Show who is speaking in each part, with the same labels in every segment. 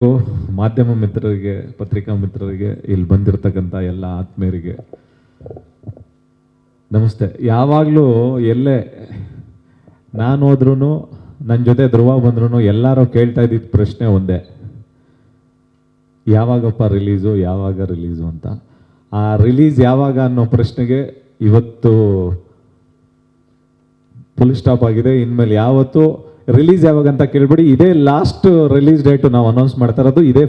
Speaker 1: ಮಾಧ್ಯಮ ಮಿತ್ರರಿಗೆ, ಪತ್ರಿಕಾ ಮಿತ್ರರಿಗೆ, ಇಲ್ಲಿ ಬಂದಿರತಕ್ಕಂಥ ಎಲ್ಲ ಆತ್ಮೀಯರಿಗೆ ನಮಸ್ತೆ. ಯಾವಾಗಲೂ ಎಲ್ಲೇ ನಾನು ಹೋದ್ರೂ ನನ್ನ ಜೊತೆ ಧ್ರುವ ಬಂದ್ರೂ ಎಲ್ಲರೂ ಕೇಳ್ತಾ ಇದ್ದಿದ್ದ ಪ್ರಶ್ನೆ ಒಂದೇ, ಯಾವಾಗಪ್ಪ ರಿಲೀಸು, ಯಾವಾಗ ರಿಲೀಸು ಅಂತ. ಆ ರಿಲೀಸ್ ಯಾವಾಗ ಅನ್ನೋ ಪ್ರಶ್ನೆಗೆ ಇವತ್ತು ಫುಲ್ ಸ್ಟಾಪ್ ಆಗಿದೆ. ಇನ್ಮೇಲೆ ಯಾವತ್ತು ರಿಲೀಸ್ ಯಾವಾಗ ಅಂತ ಕೇಳ್ಬಿಡಿ, ಇದೇ ಲಾಸ್ಟ್ ರಿಲೀಸ್ ಡೇಟು ನಾವು ಅನೌನ್ಸ್ ಮಾಡ್ತಾ ಇರೋದು, ಇದೇ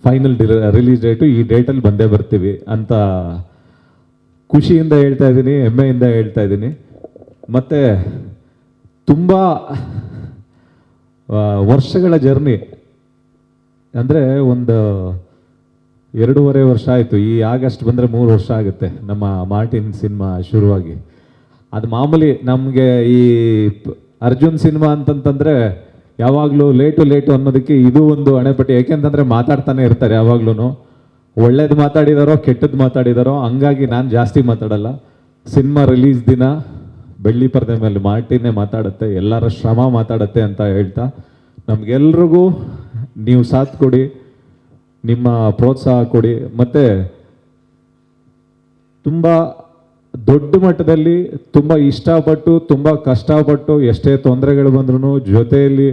Speaker 1: ಫೈನಲ್ ರಿಲೀಸ್ ಡೇಟು, ಈ ಡೇಟಲ್ಲಿ ಬಂದೇ ಬರ್ತೀವಿ ಅಂತ ಖುಷಿಯಿಂದ ಹೇಳ್ತಾ ಇದ್ದೀನಿ, ಹೆಮ್ಮೆಯಿಂದ ಹೇಳ್ತಾ ಇದ್ದೀನಿ. ಮತ್ತು ತುಂಬ ವರ್ಷಗಳ ಜರ್ನಿ, ಅಂದರೆ ಒಂದು 2.5 ವರ್ಷ ಆಯಿತು. ಈ ಆಗಸ್ಟ್ ಬಂದರೆ 3 ವರ್ಷ ಆಗುತ್ತೆ ನಮ್ಮ ಮಾರ್ಟಿನ್ ಸಿನಿಮಾ ಶುರುವಾಗಿ. ಅದು ಮಾಮೂಲಿ ನಮಗೆ ಈ ಅರ್ಜುನ್ ಸಿನಿಮಾ ಅಂತಂತಂದರೆ ಯಾವಾಗಲೂ ಲೇಟು ಅನ್ನೋದಕ್ಕೆ ಇದು ಒಂದು ಅಣೆಪಟ್ಟಿ. ಏಕೆಂತಂದರೆ ಮಾತಾಡ್ತಾನೆ ಇರ್ತಾರೆ ಯಾವಾಗ್ಲೂ, ಒಳ್ಳೇದು ಮಾತಾಡಿದಾರೋ ಕೆಟ್ಟದ್ದು ಮಾತಾಡಿದಾರೋ, ಹಂಗಾಗಿ ನಾನು ಜಾಸ್ತಿ ಮಾತಾಡಲ್ಲ. ಸಿನಿಮಾ ರಿಲೀಸ್ ದಿನ ಬೆಳ್ಳಿ ಪರದೆ ಮೇಲೆ ಮಾರ್ಟಿನೇ ಮಾತಾಡುತ್ತೆ, ಎಲ್ಲರ ಶ್ರಮ ಮಾತಾಡುತ್ತೆ ಅಂತ ಹೇಳ್ತಾ, ನಮಗೆಲ್ರಿಗೂ ನೀವು ಸಾಥ್ ಕೊಡಿ, ನಿಮ್ಮ ಪ್ರೋತ್ಸಾಹ ಕೊಡಿ. ಮತ್ತು ತುಂಬ ದೊಡ್ಡ ಮಟ್ಟದಲ್ಲಿ ತುಂಬ ಇಷ್ಟಪಟ್ಟು, ತುಂಬ ಕಷ್ಟಪಟ್ಟು, ಎಷ್ಟೇ ತೊಂದರೆಗಳು ಬಂದ್ರೂ ಜೊತೆಯಲ್ಲಿ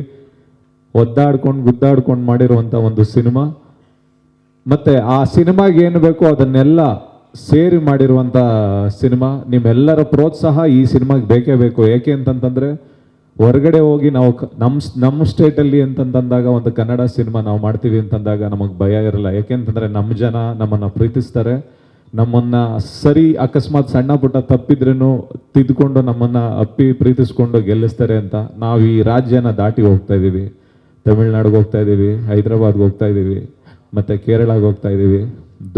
Speaker 1: ಒದ್ದಾಡ್ಕೊಂಡು ಗುದ್ದಾಡ್ಕೊಂಡು ಮಾಡಿರುವಂಥ ಒಂದು ಸಿನಿಮಾ. ಮತ್ತು ಆ ಸಿನಿಮಾಗೆ ಏನು ಬೇಕೋ ಅದನ್ನೆಲ್ಲ ಸೇರಿ ಮಾಡಿರುವಂಥ ಸಿನಿಮಾ. ನಿಮ್ಮೆಲ್ಲರ ಪ್ರೋತ್ಸಾಹ ಈ ಸಿನಿಮಾಗೆ ಬೇಕೇ ಬೇಕು. ಏಕೆ ಅಂತಂತಂದರೆ ಹೊರಗಡೆ ಹೋಗಿ ನಾವು ನಮ್ಮ ಸ್ಟೇಟಲ್ಲಿ ಅಂತಂದಾಗ ಒಂದು ಕನ್ನಡ ಸಿನಿಮಾ ನಾವು ಮಾಡ್ತೀವಿ ಅಂತಂದಾಗ ನಮಗೆ ಭಯ ಇರಲ್ಲ. ಏಕೆಂತಂದರೆ ನಮ್ಮ ಜನ ನಮ್ಮನ್ನು ಪ್ರೀತಿಸ್ತಾರೆ, ನಮ್ಮನ್ನು ಸರಿ ಅಕಸ್ಮಾತ್ ಸಣ್ಣ ಪುಟ್ಟ ತಪ್ಪಿದ್ರೂ ತಿದ್ದುಕೊಂಡು ನಮ್ಮನ್ನು ಅಪ್ಪಿ ಪ್ರೀತಿಸ್ಕೊಂಡು ಗೆಲ್ಲಿಸ್ತಾರೆ ಅಂತ. ನಾವು ಈ ರಾಜ್ಯನ ದಾಟಿ ಹೋಗ್ತಾ ಇದ್ದೀವಿ, ತಮಿಳ್ನಾಡಿಗೆ ಹೋಗ್ತಾ ಇದ್ದೀವಿ, ಹೈದರಾಬಾದ್ಗೆ ಹೋಗ್ತಾ ಇದ್ದೀವಿ, ಮತ್ತು ಕೇರಳಗೆ ಹೋಗ್ತಾ ಇದ್ದೀವಿ,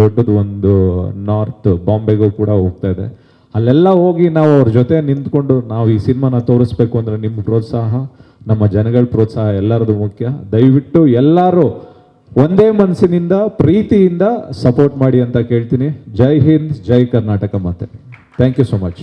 Speaker 1: ದೊಡ್ಡದು ಒಂದು ನಾರ್ತ್ ಬಾಂಬೆಗೂ ಕೂಡ ಹೋಗ್ತಾ ಇದೆ. ಅಲ್ಲೆಲ್ಲ ಹೋಗಿ ನಾವು ಅವ್ರ ಜೊತೆ ನಿಂತ್ಕೊಂಡು ನಾವು ಈ ಸಿನಿಮಾನ ತೋರಿಸ್ಬೇಕು ಅಂದರೆ ನಿಮ್ಮ ಪ್ರೋತ್ಸಾಹ, ನಮ್ಮ ಜನಗಳ ಪ್ರೋತ್ಸಾಹ ಎಲ್ಲರದು ಮುಖ್ಯ. ದಯವಿಟ್ಟು ಎಲ್ಲರೂ ಒಂದೇ ಮನಸ್ಸಿನಿಂದ ಪ್ರೀತಿಯಿಂದ ಸಪೋರ್ಟ್ ಮಾಡಿ ಅಂತ ಕೇಳ್ತೀನಿ. ಜೈ ಹಿಂದ್, ಜೈ ಕರ್ನಾಟಕ ಮಾತೆ. Thank you so much.